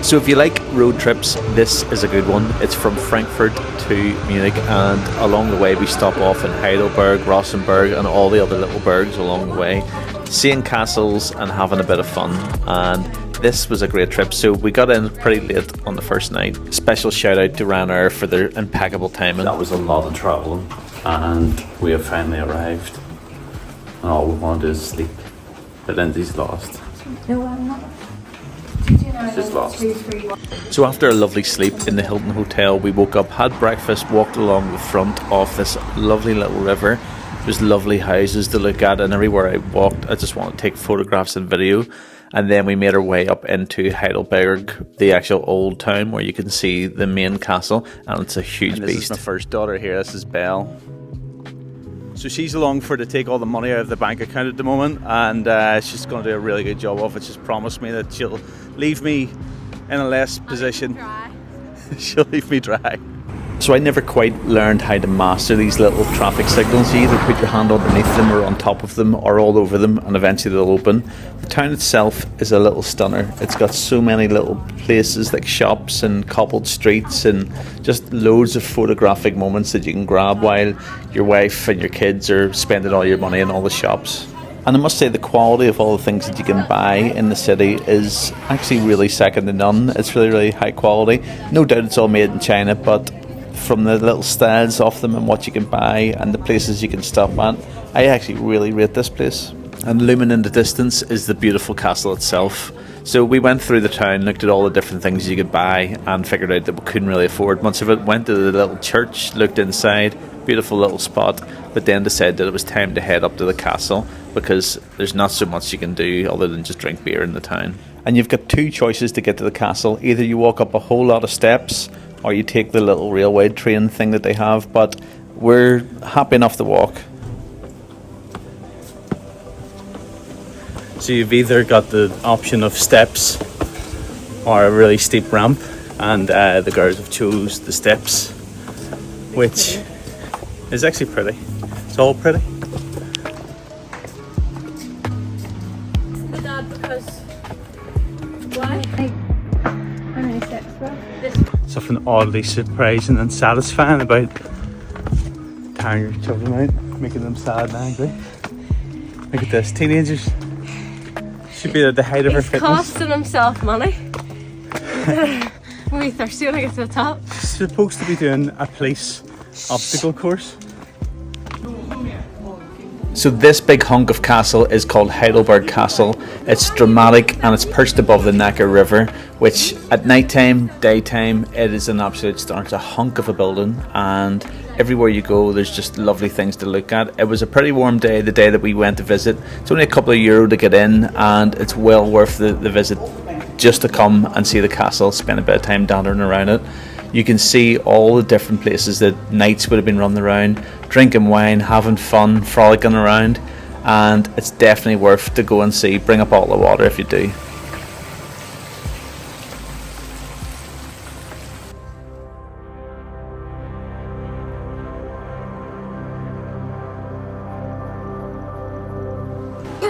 So if you like road trips, this is a good one. It's from Frankfurt to Munich, and along the way we stop off in Heidelberg, Rothenburg and all the other little burgs along the way, seeing castles and having a bit of fun. And this was a great trip. So we got in pretty late on the first night. Special shout out to Ryanair for their impeccable timing. That was a lot of travelling, and we have finally arrived. And all we want is sleep. But Lindsay's lost. No, I'm not. She's just lost. So after a lovely sleep in the Hilton Hotel, we woke up, had breakfast, walked along the front of this lovely little river. There's lovely houses to look at, and everywhere I walked I just wanted to take photographs and video. And then we made our way up into Heidelberg, the actual old town where you can see the main castle, and it's a huge beast. This is my first daughter here, this is Belle. So she's along for to take all the money out of the bank account at the moment, and she's going to do a really good job of it. She's promised me that she'll leave me in a less position. She'll leave me dry. So I never quite learned how to master these little traffic signals. You either put your hand underneath them or on top of them or all over them, and eventually they'll open. The town itself is a little stunner. It's got so many little places like shops and cobbled streets and just loads of photographic moments that you can grab while your wife and your kids are spending all your money in all the shops. And I must say the quality of all the things that you can buy in the city is actually really second to none. It's really, really high quality. No doubt it's all made in China, but from the little styles of them and what you can buy and the places you can stop at, I actually really rate this place. And looming in the distance is the beautiful castle itself. So we went through the town, looked at all the different things you could buy, and figured out that we couldn't really afford much of it. Went to the little church, looked inside, beautiful little spot, but then decided that it was time to head up to the castle because there's not so much you can do other than just drink beer in the town. And you've got two choices to get to the castle. Either you walk up a whole lot of steps or you take the little railway train thing that they have, but we're happy enough to walk. So you've either got the option of steps or a really steep ramp, and the girls have chose the steps, which is actually pretty. It's all pretty. Dad, because why? How many steps were this? Something oddly surprising and satisfying about tiring your children out, making them sad and angry. Look at this, teenagers should be at the height of their He's fitness. costing himself money. We'll be thirsty when I get to the top. He's supposed to be doing a police obstacle course. So this big hunk of castle is called Heidelberg Castle. It's dramatic and it's perched above the Neckar River, which at nighttime, daytime, it is an absolute stunner. It's a hunk of a building, and everywhere you go there's just lovely things to look at. It was a pretty warm day, the day that we went to visit. It's only a couple of euro to get in, and it's well worth the visit just to come and see the castle, spend a bit of time dandering around it. You can see all the different places that knights would have been running around, drinking wine, having fun, frolicking around, and it's definitely worth to go and see. Bring a bottle of water if you do.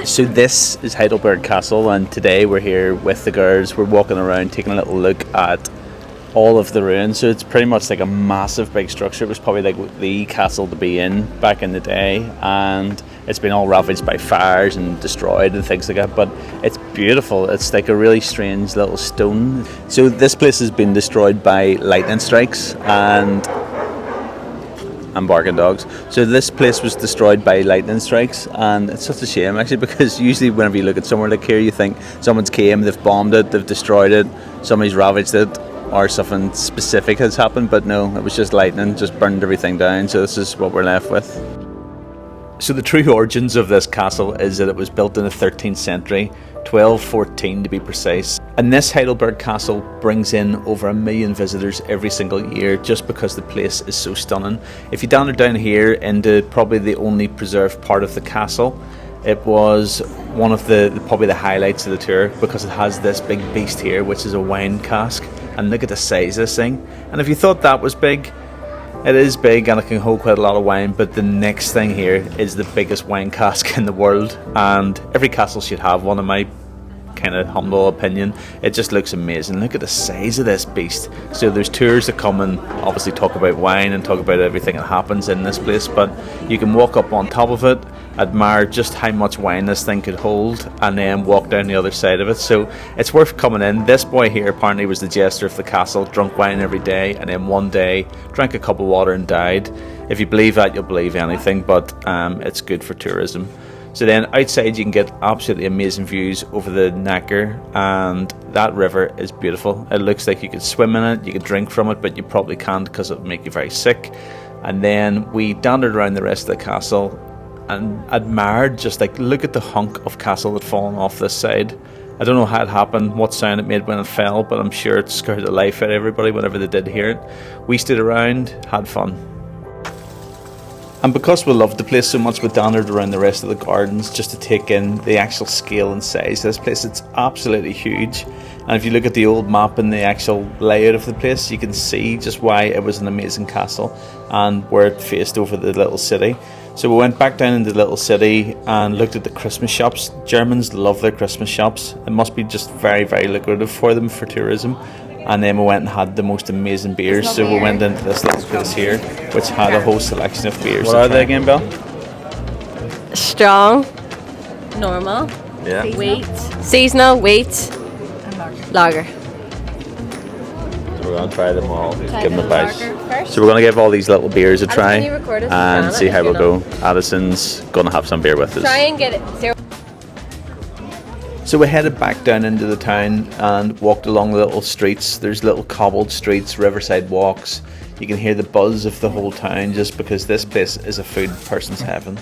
So this is Heidelberg Castle, and today we're here with the girls. We're walking around taking a little look at all of the ruins. So it's pretty much like a massive big structure. It was probably like the castle to be in back in the day, and it's been all ravaged by fires and destroyed and things like that, but it's beautiful. It's like a really strange little stone. So this place has been destroyed by lightning strikes and barking dogs. So this place was destroyed by lightning strikes, and it's such a shame actually, because usually whenever you look at somewhere like here you think someone's came, they've bombed it, they've destroyed it, somebody's ravaged it, or something specific has happened, but no, it was just lightning, just burned everything down. So this is what we're left with. So the true origins of this castle is that it was built in the 13th century, 1214 to be precise. And this Heidelberg Castle brings in over 1 million visitors every single year just because the place is so stunning. If you dander down here into probably the only preserved part of the castle, it was one of probably the highlights of the tour, because it has this big beast here, which is a wine cask. And look at the size of this thing. And if you thought that was big, it is big and it can hold quite a lot of wine, but the next thing here is the biggest wine cask in the world, and every castle should have one in my kind of humble opinion, it just looks amazing. Look at the size of this beast. So there's tours that come and obviously talk about wine and talk about everything that happens in this place, but you can walk up on top of it, admire just how much wine this thing could hold, and then walk down the other side of it. So it's worth coming in. This boy here apparently was the jester of the castle, drunk wine every day, and then one day drank a cup of water and died. If you believe that, you'll believe anything, but it's good for tourism. So then outside you can get absolutely amazing views over the Neckar, and that river is beautiful. It looks like you could swim in it, you could drink from it, but you probably can't because it would make you very sick. And then we wandered around the rest of the castle and admired, just like, look at the hunk of castle that fallen off this side. I don't know how it happened, what sound it made when it fell, but I'm sure it scared the life out of everybody whenever they did hear it. We stood around, had fun. And because we loved the place so much, we wandered around the rest of the gardens just to take in the actual scale and size of this place. It's absolutely huge. And if you look at the old map and the actual layout of the place, you can see just why it was an amazing castle and where it faced over the little city. So we went back down into the little city and looked at the Christmas shops. Germans love their Christmas shops. It must be just very, very lucrative for them for tourism. And then we went and had the most amazing beers. So we went into this little place here, which had a whole selection of beers. What are they again, Bill? Strong, normal, Yeah. wheat, seasonal, wheat, lager. We're going to try them all, give them a the bite. lager first. So we're going to give all these little beers a try can you record us and and plan see it how if we'll you go. Addison's going to have some beer with us. Try and get it zero. So we headed back down into the town and walked along the little streets. There's little cobbled streets, riverside walks. You can hear the buzz of the whole town just because this place is a food person's heaven.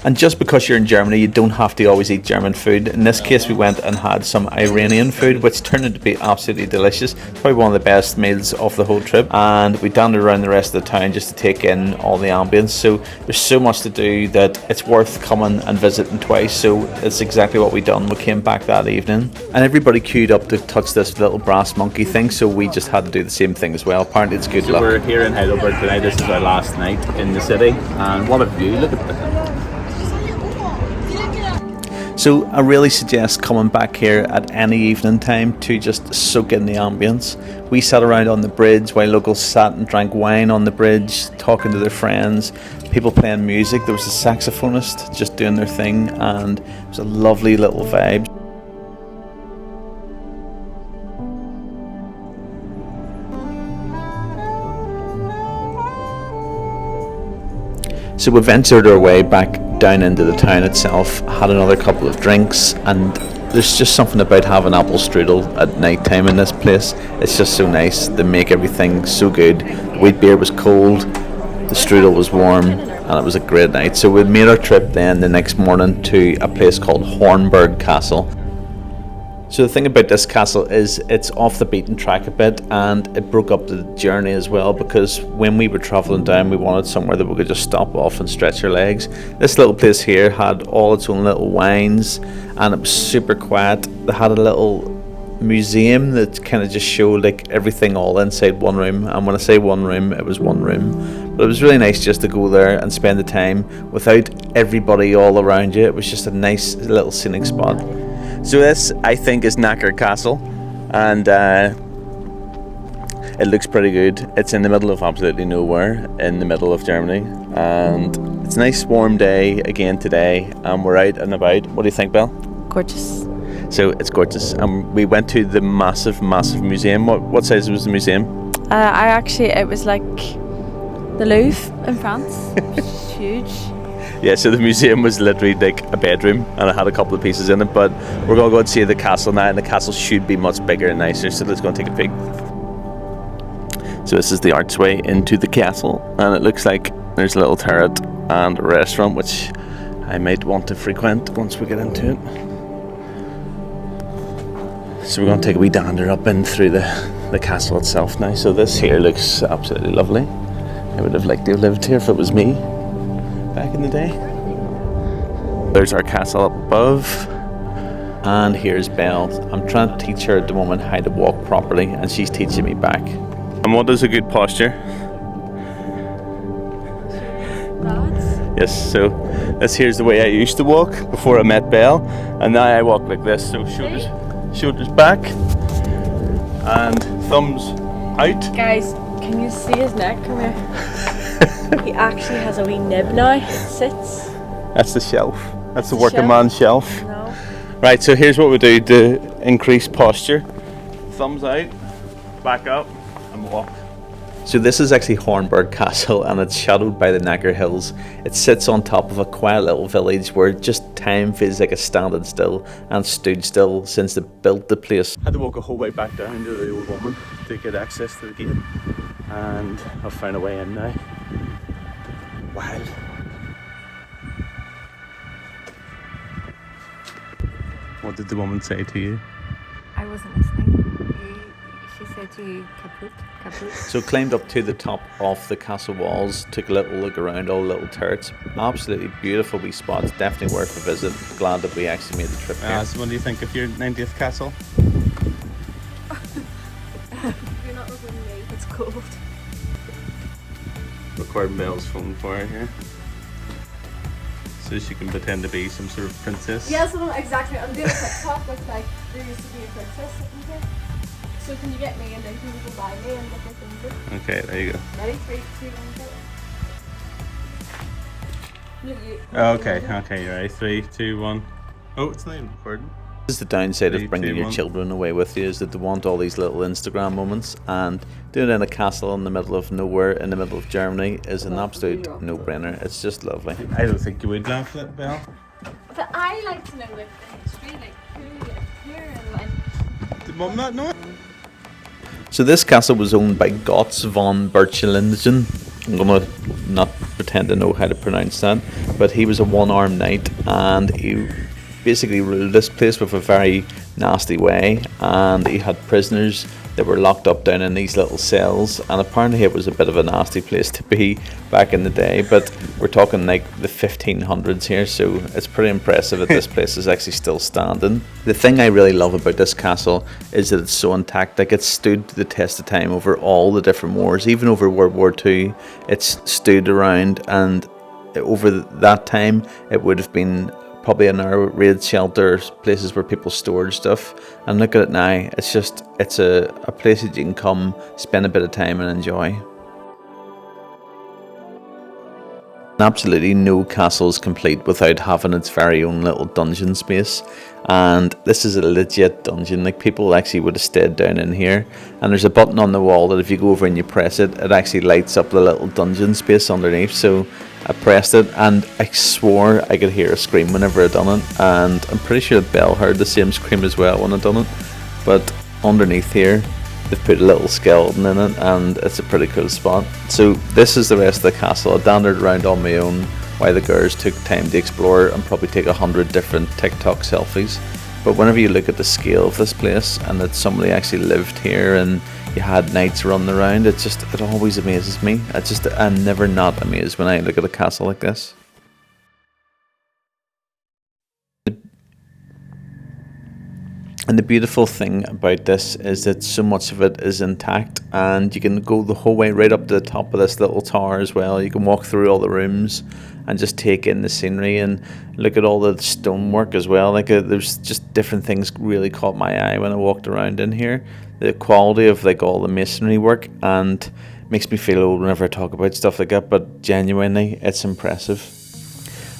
And just because you're in Germany, you don't have to always eat German food. In this case, we went and had some Iranian food, which turned out to be absolutely delicious. Probably one of the best meals of the whole trip. And we wandered around the rest of the town just to take in all the ambience. So there's so much to do that it's worth coming and visiting twice. So it's exactly what we done. We came back that evening, and everybody queued up to touch this little brass monkey thing. So we just had to do the same thing as well. Apparently, it's good So luck. we're here in Heidelberg today. This is our last night in the city, and what a view! Look at that. So I really suggest coming back here at any evening time to just soak in the ambience. We sat around on the bridge while locals sat and drank wine on the bridge, talking to their friends, people playing music. There was a saxophonist just doing their thing, and it was a lovely little vibe. So we ventured our way back down into the town itself, had another couple of drinks, and there's just something about having apple strudel at night time in this place. It's just so nice. They make everything so good. The wheat beer was cold, the strudel was warm, and it was a great night. So we made our trip then the next morning to a place called Hornberg Castle. So the thing about this castle is it's off the beaten track a bit, and it broke up the journey as well, because when we were travelling down we wanted somewhere that we could just stop off and stretch our legs. This little place here had all its own little wines, and it was super quiet. They had a little museum that kind of just showed like everything all inside one room, and when I say one room, it was one room. But it was really nice just to go there and spend the time without everybody all around you. It was just a nice little scenic spot. So this, I think, is Neckar Castle, and it looks pretty good. It's in the middle of absolutely nowhere, in the middle of Germany, and it's a nice warm day again today, and we're out and about. What do you think, Belle? Gorgeous. So it's gorgeous. We went to the massive museum. What size was the museum? It was like the Louvre in France. It's huge. Yeah, so the museum was literally like a bedroom, and it had a couple of pieces in it, but we're going to go and see the castle now, and the castle should be much bigger and nicer, so let's go and take a peek. So this is the archway into the castle, and it looks like there's a little turret and a restaurant, which I might want to frequent once we get into it. So we're going to take a wee dander up in through the castle itself now. So this here looks absolutely lovely. I would have liked to have lived here if it was me back in the day. There's our castle up above, And here's Belle. I'm trying to teach her at the moment how to walk properly, and she's teaching me back. and what is a good posture? Yes, so this here's the way I used to walk before I met Belle, and now I walk like this. So show us. shoulders back, and thumbs out. Guys, can you see his neck? Come here. He actually has a wee nib now. It sits. That's the shelf. That's the the working shelf? man's shelf. No. Right, so here's what we do to increase posture. Thumbs out, back up, and walk. So this is actually Hornberg Castle, and it's shadowed by the Neckar hills. It sits on top of a quiet little village where just time feels like it's standing still and stood still since they built the place. I had to walk a whole way back down to the old woman to get access to the gate, and I've found a way in now. Wild. What did the woman say to you? I wasn't listening. She said to you, kaput, kaput. So climbed up to the top of the castle walls, took a little look around all the little turrets. Absolutely beautiful wee spots, definitely worth a visit. Glad that we actually made the trip here. So what do you think of your 90th castle? You're not looking at me. It's cold. Recording Belle's phone for her here, so she can pretend to be some sort of princess. Yes, well, exactly. I'm doing a TikTok with like there used to be a princess sitting here. So can you get me and then can you go buy me and get my things? Okay, there you go. Ready? 3, 2, 1, go. Look, you. Okay, you're right. 3, 2, 1. Oh, it's not even recording. This is the downside Three, of bringing two, your one. children away with you, is that they want all these little Instagram moments, and doing it in a castle in the middle of nowhere in the middle of Germany is an absolute no-brainer. It's just lovely. I don't think you would laugh at that, Belle. But I like to know like the history, like who lived here and like. Did Mum not know it? So this castle was owned by Gotz von Berchelingen. I'm gonna not pretend to know how to pronounce that, but he was a one-armed knight, and he basically ruled this place with a very nasty way, and he had prisoners that were locked up down in these little cells, and apparently it was a bit of a nasty place to be back in the day, but we're talking like the 1500s here, so it's pretty impressive that this place is actually still standing. The thing I really love about this castle is that it's so intact. Like, it's stood the test of time over all the different wars, even over World War II. It's stood around, and over that time it would have been probably an air raid shelter, places where people stored stuff. And look at it now, it's a place that you can come, spend a bit of time and enjoy. Absolutely no castle is complete without having its very own little dungeon space, and this is a legit dungeon. Like, people actually would have stayed down in here, and there's a button on the wall that if you go over and you press it, it actually lights up the little dungeon space underneath. So I pressed it, and I swore I could hear a scream whenever I done it, and I'm pretty sure that Belle heard the same scream as well when I done it. But underneath here, they've put a little skeleton in it, and it's a pretty cool spot. So this is the rest of the castle. I wandered around on my own while the girls took time to explore and probably take 100 different TikTok selfies. But whenever you look at the scale of this place, and that somebody actually lived here and you had knights running around, it always amazes me. I'm never not amazed when I look at a castle like this. And the beautiful thing about this is that so much of it is intact, and you can go the whole way right up to the top of this little tower as well. You can walk through all the rooms and just take in the scenery and look at all the stonework as well. There's just different things really caught my eye when I walked around in here. The quality of like all the masonry work, and makes me feel old whenever I talk about stuff like that, but genuinely it's impressive.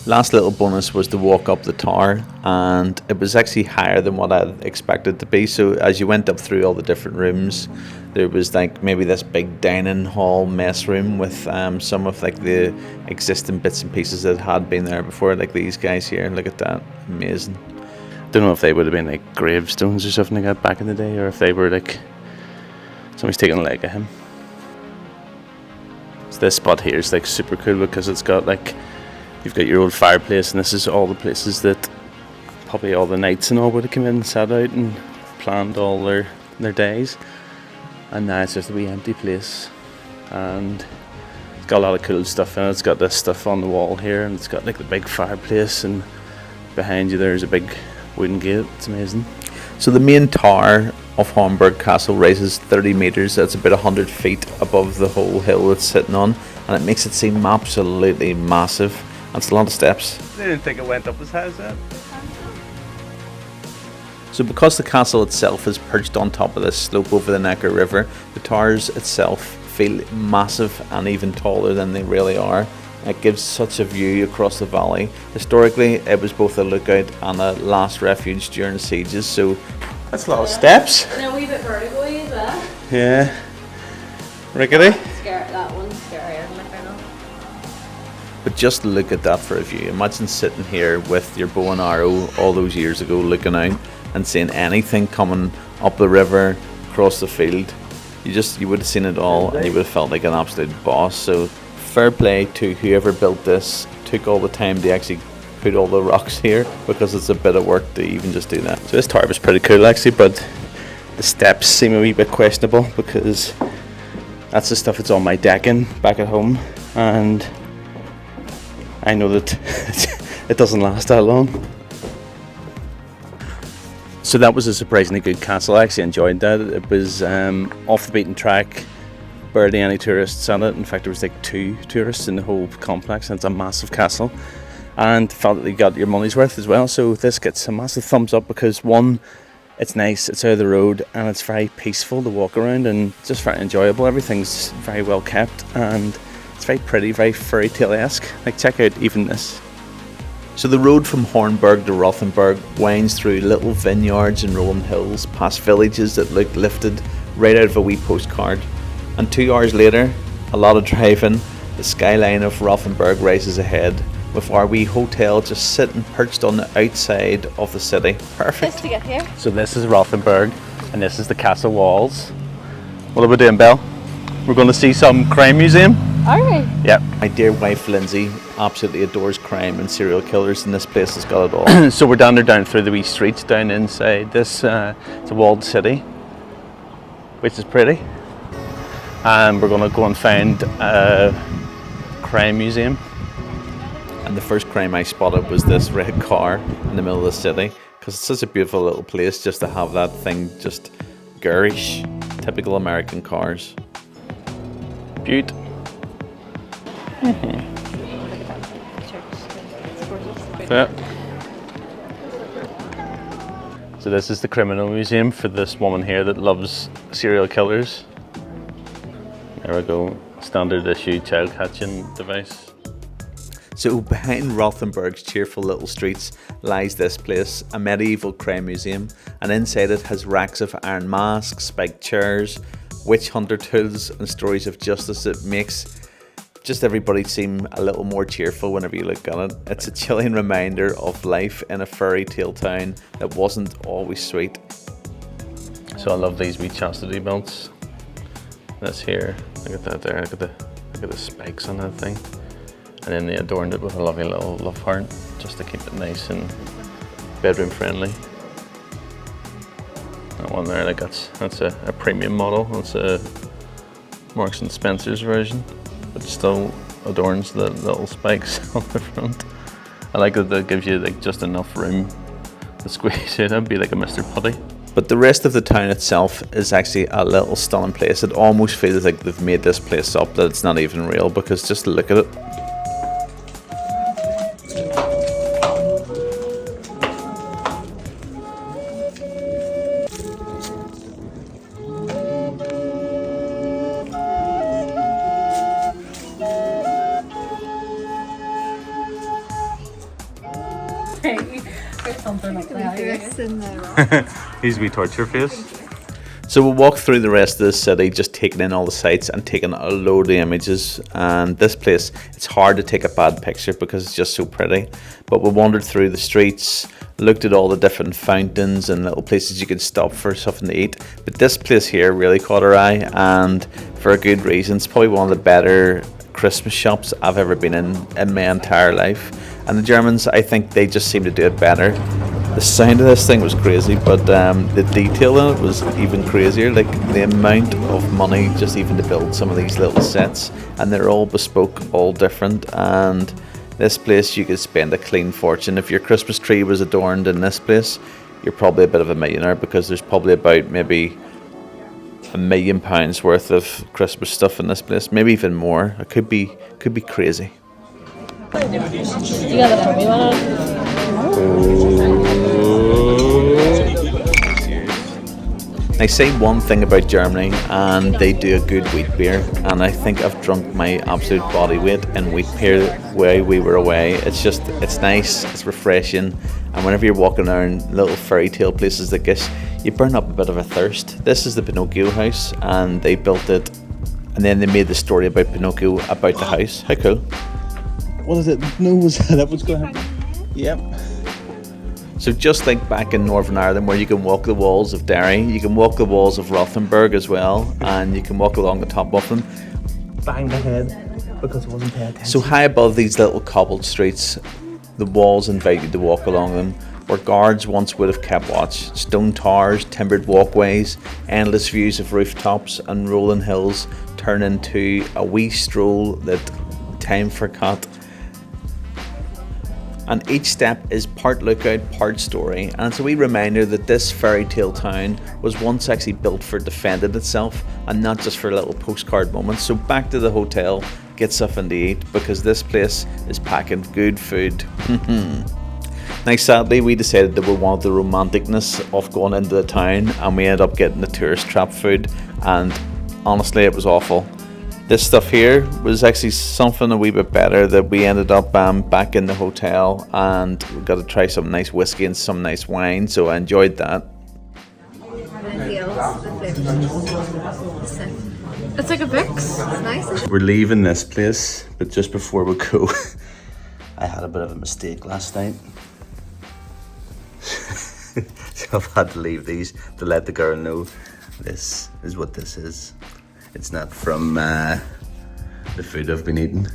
Last little bonus was to walk up the tower, and it was actually higher than what I expected to be. So as you went up through all the different rooms, there was like maybe this big dining hall mess room with some of like the existing bits and pieces that had been there before, like these guys here. Look at that, amazing. Don't know if they would have been like gravestones or something like that back in the day, or if they were like somebody's taking a leg of him. So this spot here is like super cool because it's got like, you've got your old fireplace, and this is all the places that probably all the knights and all would have come in and sat out and planned all their days. And now it's just a wee empty place, and it's got a lot of cool stuff in it. It's got this stuff on the wall here, and it's got like the big fireplace, and behind you there's a big wooden gate. It's amazing. So the main tower of Heidelberg Castle rises 30 metres. That's about 100 feet above the whole hill it's sitting on, and it makes it seem absolutely massive. That's a lot of steps. I didn't think it went up as high as that. So because the castle itself is perched on top of this slope over the Neckar River, the towers itself feel massive and even taller than they really are. It gives such a view across the valley. Historically, it was both a lookout and a last refuge during sieges, so That's a lot of steps. And a wee bit vertigo-y as well. Yeah. Rickety. That one's scarier than I found. but just look at that for a view. Imagine sitting here with your bow and arrow all those years ago, looking out and seeing anything coming up the river, across the field. You would have seen it all, and you would have felt like an absolute boss. So fair play to whoever built this, took all the time to actually put all the rocks here, because it's a bit of work to even just do that. So this tower was pretty cool actually, but the steps seem a wee bit questionable because that's the stuff that's on my decking back at home, and I know that it doesn't last that long. So that was a surprisingly good castle. I actually enjoyed that. It was off the beaten track, barely any tourists at it. In fact, there was like 2 tourists in the whole complex, and it's a massive castle. And felt that you got your money's worth as well. So this gets a massive thumbs up because, one, it's nice, it's out of the road, and it's very peaceful to walk around and just very enjoyable. Everything's very well kept and it's very pretty, very fairy tale-esque. Like, check out even this. So the road from Hornberg to Rothenburg winds through little vineyards and rolling hills, past villages that look lifted right out of a wee postcard. And 2 hours later, a lot of driving, the skyline of Rothenburg rises ahead, with our wee hotel just sitting perched on the outside of the city. Perfect. Just to get here. So this is Rothenburg and this is the castle walls. What are we doing, Belle? We're going to see some crime museum? Alright. Yep. My dear wife Lindsay absolutely adores crime and serial killers, and this place has got it all. So we're down through the wee streets down inside this. It's a walled city, which is pretty. And we're going to go and find a crime museum. And the first crime I spotted was this red car in the middle of the city, because it's such a beautiful little place just to have that thing just garish, typical American cars. Beaut. Yeah. So this is the criminal museum for this woman here that loves serial killers. There we go. Standard issue child catching device. So behind Rothenburg's cheerful little streets lies this place, a medieval crime museum, and inside it has racks of iron masks, spiked chairs, witch hunter tools and stories of justice that makes just everybody seem a little more cheerful whenever you look at it. It's a chilling reminder of life in a fairy tale town that wasn't always sweet. So I love these wee chastity belts. That's here. Look at that there. Look at the spikes on that thing. And then they adorned it with a lovely little love heart just to keep it nice and bedroom friendly. That one there, like that's a premium model. That's a Marks and Spencer's version, but still adorns the little spikes on the front. I like that gives you like just enough room to squeeze it. That'd be like a Mr. Putty. But the rest of the town itself is actually a little stunning place. It almost feels like they've made this place up, that it's not even real, because just look at it. There's something up there. These wee torture face. So we'll walk through the rest of the city, just taking in all the sights and taking a load of images. And this place, it's hard to take a bad picture because it's just so pretty. But we wandered through the streets, looked at all the different fountains and little places you could stop for something to eat. But this place here really caught our eye, and for a good reason. It's probably one of the better Christmas shops I've ever been in my entire life. And the Germans, I think they just seem to do it better. The sound of this thing was crazy, but the detail in it was even crazier. Like the amount of money just even to build some of these little sets, and they're all bespoke, all different. And this place, you could spend a clean fortune. If your Christmas tree was adorned in this place, you're probably a bit of a millionaire, because there's probably about maybe £1 million worth of Christmas stuff in this place, maybe even more. It could be crazy. You got the funny one on? They say one thing about Germany, and they do a good wheat beer, and I think I've drunk my absolute body weight in wheat beer while we were away. It's nice, it's refreshing, and whenever you're walking around little fairy tale places like this, you burn up a bit of a thirst. This is the Pinocchio house, and they built it, and then they made the story about Pinocchio about the house. How cool. What is it? No, was that what's going to happen? Yep. So just like back in Northern Ireland where you can walk the walls of Derry, you can walk the walls of Rothenburg as well, and you can walk along the top of them. Bang the head because I wasn't paying attention. So high above these little cobbled streets, the walls invite you to walk along them, where guards once would have kept watch. Stone towers, timbered walkways, endless views of rooftops and rolling hills turn into a wee stroll that time forgot. And each step is part lookout, part story, and it's a wee reminder that this fairy tale town was once actually built for defending itself and not just for little postcard moments. So back to the hotel, get something to eat, because this place is packing good food. Now sadly we decided that we wanted the romanticness of going into the town, and we ended up getting the tourist trap food, and honestly it was awful. This stuff here was actually something a wee bit better, that we ended up back in the hotel, and we got to try some nice whiskey and some nice wine, so I enjoyed that. It's like a Vicks. It's nice. We're leaving this place, but just before we go, I had a bit of a mistake last night. So I've had to leave these to let the girl know this is what this is. It's not from the food I've been eating.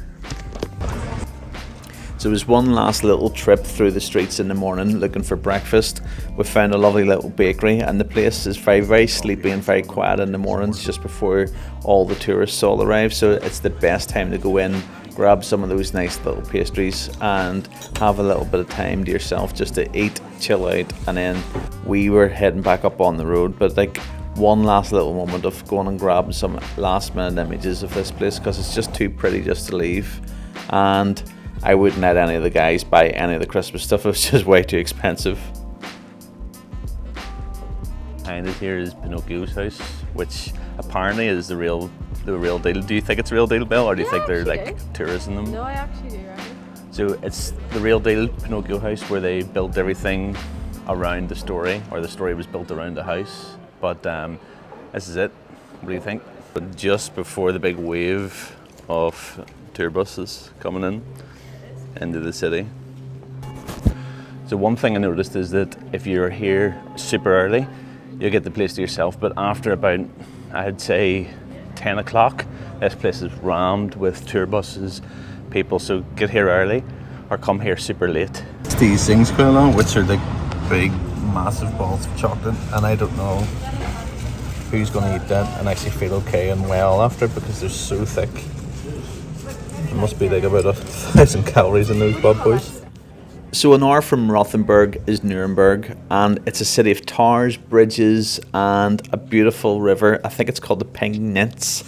So it was one last little trip through the streets in the morning looking for breakfast. We found a lovely little bakery, and the place is very, very sleepy and very quiet in the mornings just before all the tourists all arrive. So it's the best time to go in, grab some of those nice little pastries and have a little bit of time to yourself just to eat, chill out, and then we were heading back up on the road. But like, one last little moment of going and grabbing some last minute images of this place, because it's just too pretty just to leave, and I wouldn't let any of the guys buy any of the Christmas stuff. It was just way too expensive. Behind it here is Pinocchio's house, which apparently is the real deal. Do you think it's the real deal, Bill, or do you think they're like tourism them? No, I actually do, right? So it's the real deal Pinocchio house, where they built everything around the story, or the story was built around the house. But this is it. What do you think? But just before the big wave of tour buses coming in into the city. So one thing I noticed is that if you're here super early, you'll get the place to yourself. But after about, I'd say 10 o'clock, this place is rammed with tour buses, people. So get here early or come here super late. It's these things going on, which are like big, massive balls of chocolate, and I don't know who's going to eat that and actually feel okay and well after it, because they're so thick. It must be like about 1,000 calories in those bad boys. So an hour from Rothenburg is Nuremberg, and it's a city of towers, bridges, and a beautiful river. I think it's called the Pegnitz,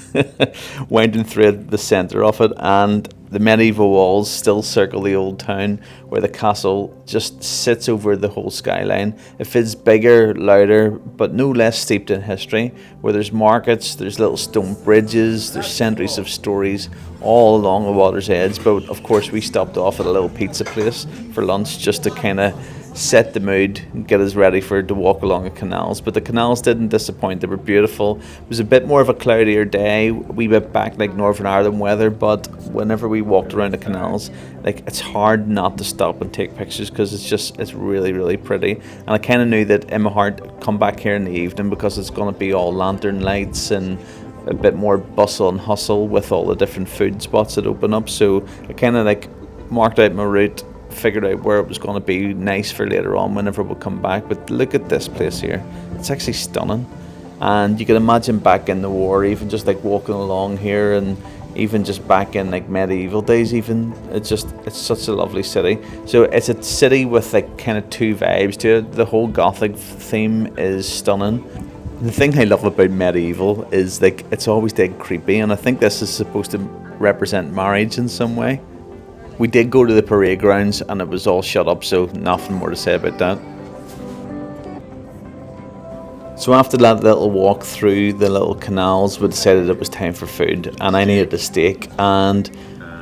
winding through the centre of it, and the medieval walls still circle the old town, where the castle just sits over the whole skyline. It feels bigger, louder, but no less steeped in history, where there's markets, there's little stone bridges, there's centuries of stories all along the water's edge. But of course we stopped off at a little pizza place for lunch just to kind of set the mood and get us ready to walk along the canals. But the canals didn't disappoint. They were beautiful. It was a bit more of a cloudier day, a wee bit back like Northern Ireland weather, but whenever we walked around the canals, like, it's hard not to stop and take pictures, because it's really, really pretty. And I kind of knew that in my heart, come back here in the evening, because it's going to be all lantern lights and a bit more bustle and hustle with all the different food spots that open up. So I kind of like marked out my route, figured out where it was going to be nice for later on whenever we come back. But look at this place here. It's actually stunning, and you can imagine back in the war, even just like walking along here, and even just back in like medieval days even, it's such a lovely city. So it's a city with like kind of two vibes to it. The whole Gothic theme is stunning. The thing I love about medieval is like it's always dead creepy, and I think this is supposed to represent marriage in some way. We did go to the parade grounds and it was all shut up, so nothing more to say about that. So after that little walk through the little canals, we decided it was time for food, and I needed a steak. And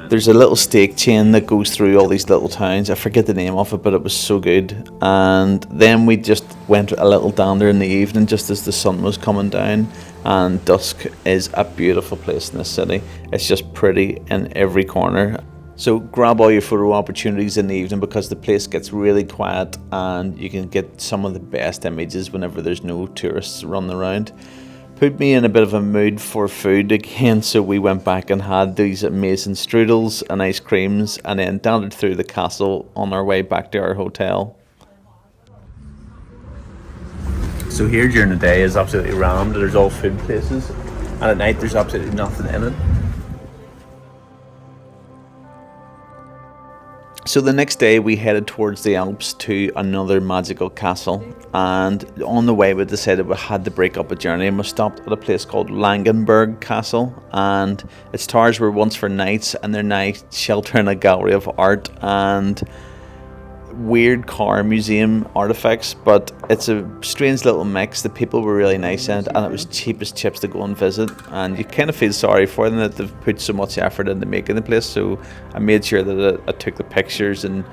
there's a little steak chain that goes through all these little towns. I forget the name of it, but it was so good. And then we just went a little dander in the evening, just as the sun was coming down. And dusk is a beautiful place in this city. It's just pretty in every corner. So grab all your photo opportunities in the evening, because the place gets really quiet and you can get some of the best images whenever there's no tourists running around. Put me in a bit of a mood for food again, so we went back and had these amazing strudels and ice creams, and then dandered through the castle on our way back to our hotel. So here during the day is absolutely rammed. There's all food places, and at night there's absolutely nothing in it. So the next day we headed towards the Alps to another magical castle, and on the way we decided we had to break up a journey, and we stopped at a place called Langenburg Castle, and its towers were once for knights and they're now sheltering a gallery of art and weird car museum artifacts. But it's a strange little mix. The people were really nice in it, and it was cheap as chips to go and visit, and you kind of feel sorry for them that they've put so much effort into making the place. So I made sure that I took the pictures and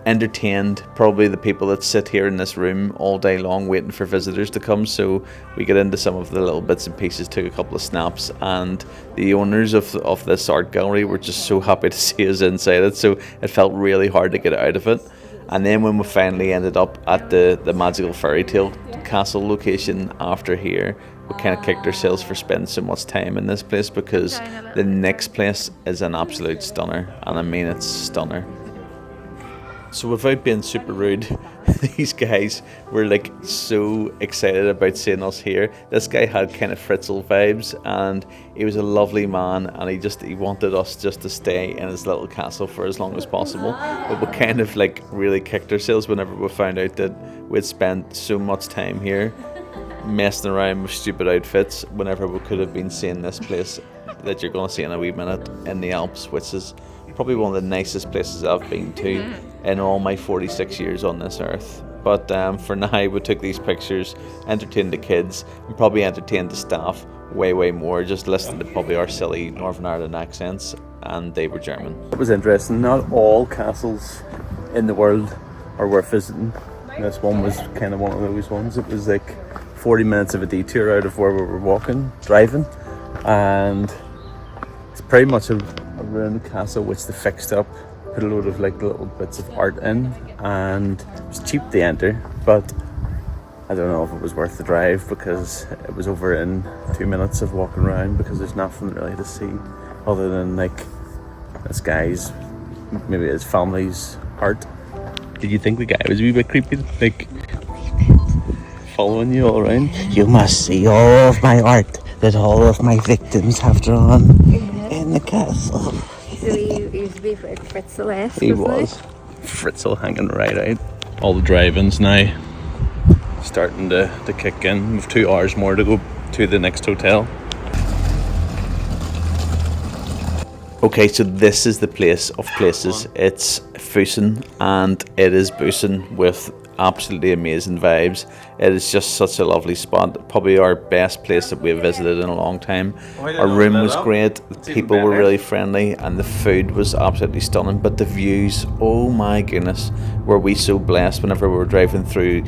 entertained probably the people that sit here in this room all day long waiting for visitors to come. So we get into some of the little bits and pieces, took a couple of snaps, and the owners of this art gallery were just so happy to see us inside it, so it felt really hard to get out of it. And then when we finally ended up at the magical fairy tale castle location after here, we kind of kicked ourselves for spending so much time in this place, because the next place is an absolute stunner, and I mean it's stunner. So without being super rude, these guys were like so excited about seeing us here. This guy had kind of Fritzl vibes, and he was a lovely man, and he wanted us just to stay in his little castle for as long as possible. But we kind of like really kicked ourselves whenever we found out that we'd spent so much time here messing around with stupid outfits, whenever we could have been seeing this place that you're going to see in a wee minute in the Alps, which is probably one of the nicest places I've been to in all my 46 years on this earth. But for now, we took these pictures, entertained the kids, and probably entertained the staff way more, just listening to probably our silly Northern Ireland accents, and they were German. It was interesting. Not all castles in the world are worth visiting. This one was kind of one of those ones. It was like 40 minutes of a detour out of where we were driving, and it's pretty much a ruined castle which they fixed up, put a load of like little bits of art in, and it was cheap to enter, but I don't know if it was worth the drive, because it was over in 2 minutes of walking around, because there's nothing really to see other than like this guy's, maybe his family's art. Did you think the guy was a wee bit creepy, like following you all around? You must see all of my art that all of my victims have drawn in the castle. So he used to be Fritzl-esque, He was. Fritzl hanging right out. All the drive-ins now starting to kick in. We've 2 hours more to go to the next hotel. Okay, so this is the place of places. It's Füssen, and it is Bussen with absolutely amazing vibes. It is just such a lovely spot, probably our best place that we've visited in a long time. Our room was great, the people were really friendly, and the food was absolutely stunning. But the views, oh my goodness, were we so blessed whenever we were driving through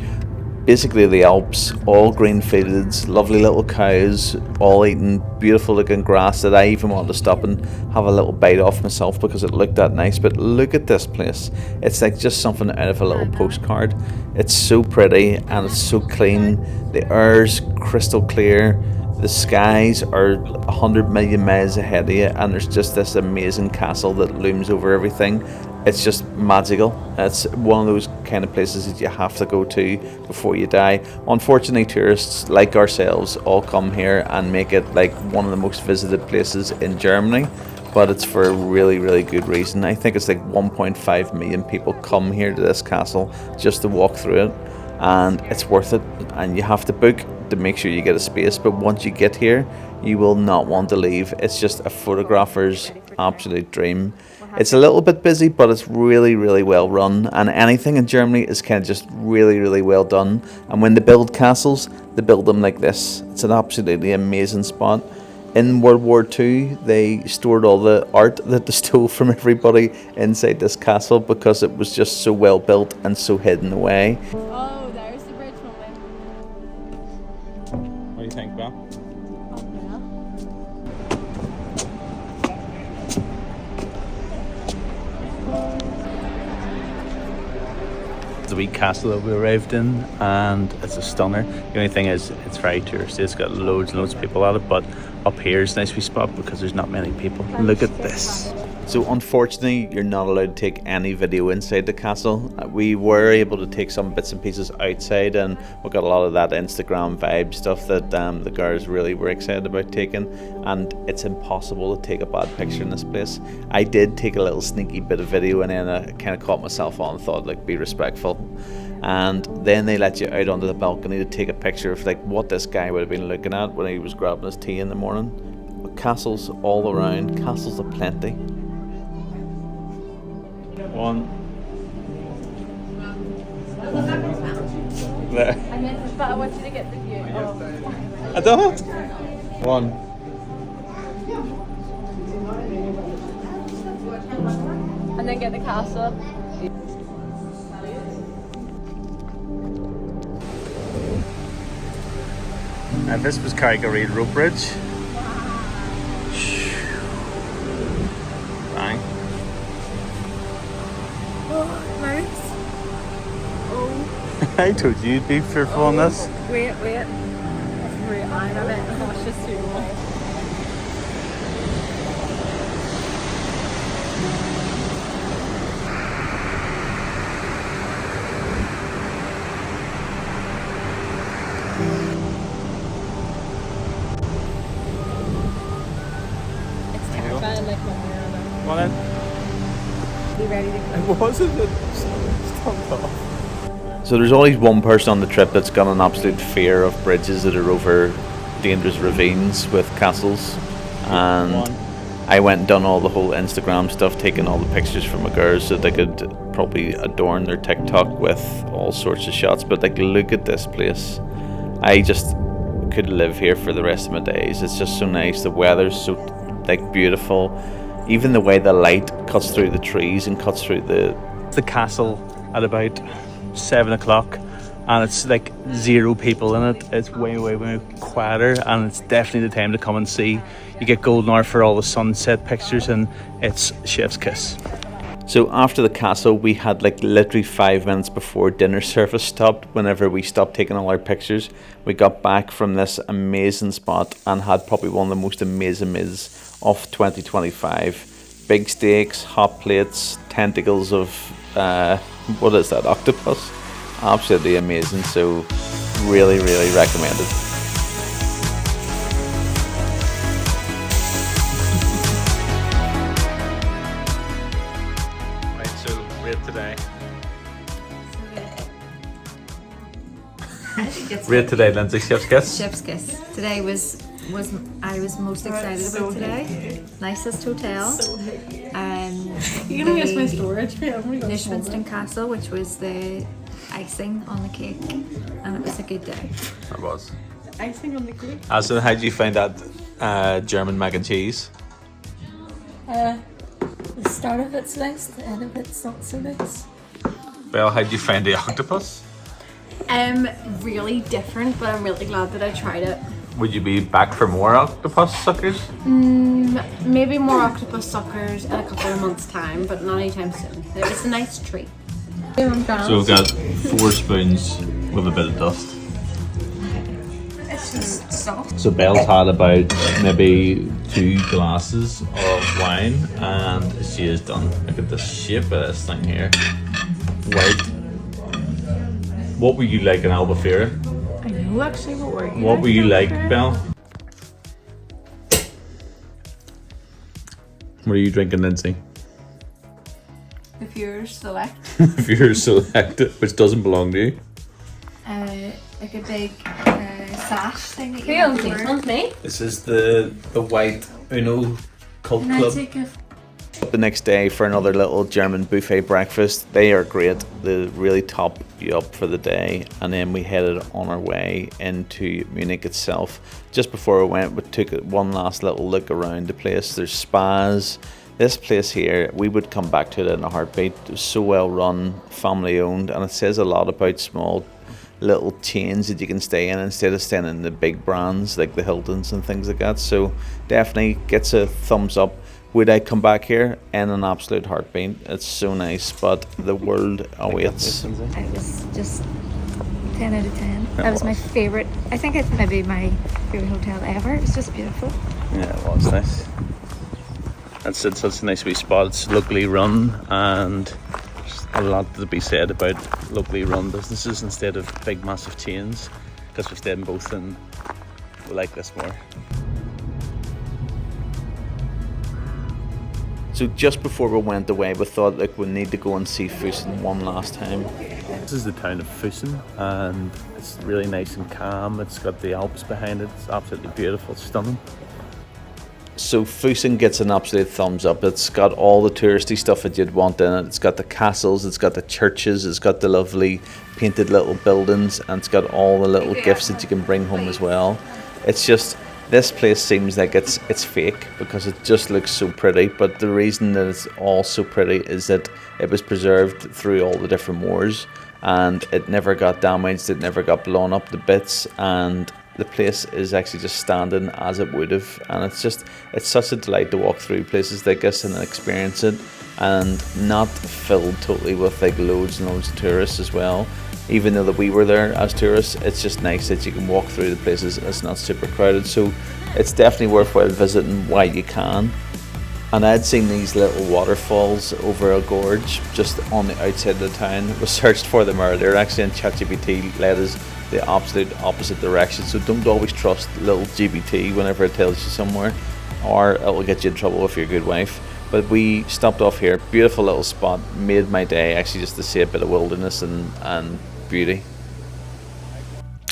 basically the Alps, all green fields, lovely little cows, all eating beautiful looking grass that I even wanted to stop and have a little bite off myself because it looked that nice. But look at this place. It's like just something out of a little postcard. It's so pretty and it's so clean. The air's crystal clear. The skies are 100 million miles ahead of you, and there's just this amazing castle that looms over everything. It's just magical. It's one of those kind of places that you have to go to before you die. Unfortunately, tourists like ourselves all come here and make it like one of the most visited places in Germany, but it's for a really, really good reason. I think it's like 1.5 million people come here to this castle just to walk through it, and it's worth it. And you have to book to make sure you get a space. But once you get here, you will not want to leave. It's just a photographer's absolute dream. It's a little bit busy, but it's really, really well run. And anything in Germany is kind of just really, really well done. And when they build castles, they build them like this. It's an absolutely amazing spot. In World War II, they stored all the art that they stole from everybody inside this castle because it was just so well built and so hidden away. Oh, there's the bridge moment. What do you think, Belle? The wee castle that we arrived in, and it's a stunner. The only thing is it's very touristy. It's got loads and loads of people at it, but up here is a nice wee spot because there's not many people. Look at this. So unfortunately, you're not allowed to take any video inside the castle. We were able to take some bits and pieces outside, and we got a lot of that Instagram vibe stuff that the girls really were excited about taking. And it's impossible to take a bad picture in this place. I did take a little sneaky bit of video, and then I kind of caught myself on and thought, like, be respectful. And then they let you out onto the balcony to take a picture of like what this guy would have been looking at when he was grabbing his tea in the morning. Castles all around, castles aplenty. One. I meant, but I want you to get the view. Oh. I don't. One. And then get the castle. And this was Carrigareed Rope Bridge. Bang. Oh, nice. Oh. I told you you'd be fearful on this. Wait. I'm a bit cautious too. It's terrifying, like when we're on it. Come on in. Be ready to go. It wasn't. It stopped off. So there's always one person on the trip that's got an absolute fear of bridges that are over dangerous ravines with castles. And I went and done all the whole Instagram stuff, taking all the pictures from my girls so they could probably adorn their TikTok with all sorts of shots. But like, look at this place. I just could live here for the rest of my days. It's just so nice. The weather's so like beautiful. Even the way the light cuts through the trees and cuts through the castle at about 7 o'clock, and it's like 0 people in it. It's way quieter, and it's definitely the time to come and see. You get golden hour for all the sunset pictures, and it's chef's kiss. So after the castle, we had like literally 5 minutes before dinner service stopped. Whenever we stopped taking all our pictures, we got back from this amazing spot and had probably one of the most amazing meals of 2025. Big steaks, hot plates, tentacles of what is that, octopus? Absolutely amazing. So really recommended. Today. Rate today, Lindsay. Chef's kiss. Chef's kiss. Today was I was most excited about today. Nicest hotel. You can use my storage. Neuschwanstein Castle, which was the icing on the cake, and it was a good day. It was. Icing on the cake. So how did you find that German mac and cheese? The start of it's nice, the end of it's not so nice. Well, how did you find the octopus? Really different, but I'm really glad that I tried it. Would you be back for more octopus suckers? Maybe more octopus suckers in a couple of months' time, but not anytime soon. It was a nice treat. So we've got 4 spoons with a bit of dust. It's just soft. So Belle's had about maybe 2 glasses of wine, and she is done. Look at the shape of this thing here. White. What were you like in Albufeira? I know actually What were you like, Belle? What are you drinking, Lindsay? If you're select, If you're selected, which doesn't belong to you. Like a big sash thing that Who you owns have to these wear. ones? Me? This is the white Uno cult Can I club. take a The next day for another little German buffet breakfast. They are great. They really top you up for the day. And then we headed on our way into Munich itself. Just before we went, we took one last little look around the place. There's spas. This place here, we would come back to it in a heartbeat. It was so well run, family owned, and it says a lot about small little chains that you can stay in instead of staying in the big brands like the Hiltons and things like that. So definitely gets a thumbs up. Would I come back here? In an absolute heartbeat. It's so nice, but the world awaits. I was just 10 out of 10. That was my favourite. I think it's maybe my favourite hotel ever. It's just beautiful. Yeah, it was nice. It's such a nice wee spot. It's locally run, and there's a lot to be said about locally run businesses instead of big massive chains, because we've stayed in both and we like this more. So just before we went away, we thought like we need to go and see Füssen one last time. This is the town of Füssen, and it's really nice and calm. It's got the Alps behind it. It's absolutely beautiful, stunning. So Füssen gets an absolute thumbs up. It's got all the touristy stuff that you'd want in it. It's got the castles, it's got the churches, it's got the lovely painted little buildings, and it's got all the little gifts that you can bring home as well. It's just, this place seems like it's fake because it just looks so pretty, but the reason that it's all so pretty is that it was preserved through all the different wars, and it never got damaged, it never got blown up to bits, and the place is actually just standing as it would have, and it's such a delight to walk through places like this and experience it, and not filled totally with like loads and loads of tourists as well. Even though that we were there as tourists, it's just nice that you can walk through the places and it's not super crowded, so it's definitely worthwhile visiting while you can. And I'd seen these little waterfalls over a gorge just on the outside of the town. We searched for them earlier actually, and ChatGPT led us the absolute opposite direction, so don't always trust little GPT whenever it tells you somewhere, or it will get you in trouble if you're a good wife. But we stopped off here, beautiful little spot, made my day actually just to see a bit of wilderness and beauty.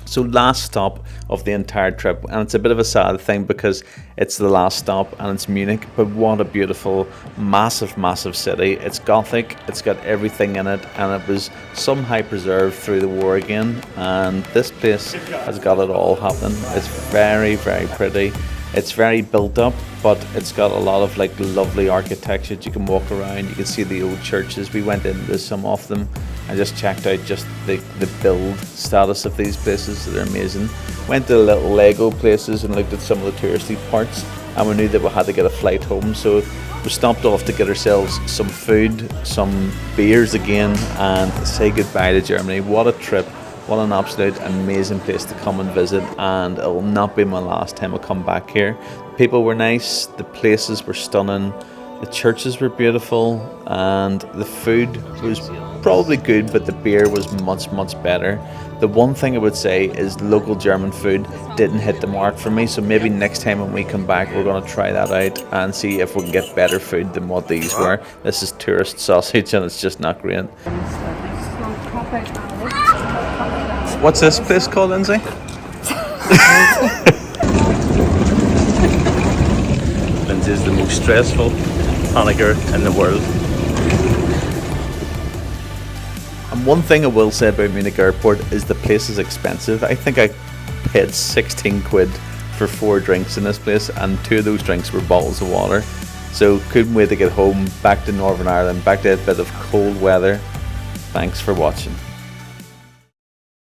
So last stop of the entire trip, and it's a bit of a sad thing because it's the last stop and it's Munich, but what a beautiful, massive city. It's Gothic, it's got everything in it, and it was somehow preserved through the war again, and this place has got it all happening. It's very pretty. It's very built up, but it's got a lot of like lovely architecture. You can walk around, you can see the old churches. We went into some of them and just checked out just the build status of these places. They're amazing. Went to the little Lego places and looked at some of the touristy parts, and we knew that we had to get a flight home, so we stopped off to get ourselves some food, some beers again, and say goodbye to Germany. What a trip. What an absolute amazing place to come and visit, and it will not be my last time I come back here. The people were nice, the places were stunning, the churches were beautiful, and the food was probably good, but the beer was much better. The one thing I would say is local German food didn't hit the mark for me, so maybe next time when we come back we're going to try that out and see if we can get better food than what these were. This is tourist sausage and it's just not great. What's this place called, Lindsay? Lindsay is the most stressful panicker in the world. And one thing I will say about Munich Airport is the place is expensive. I think I paid 16 quid for 4 drinks in this place, and 2 of those drinks were bottles of water. So couldn't wait to get home, back to Northern Ireland, back to a bit of cold weather. Thanks for watching.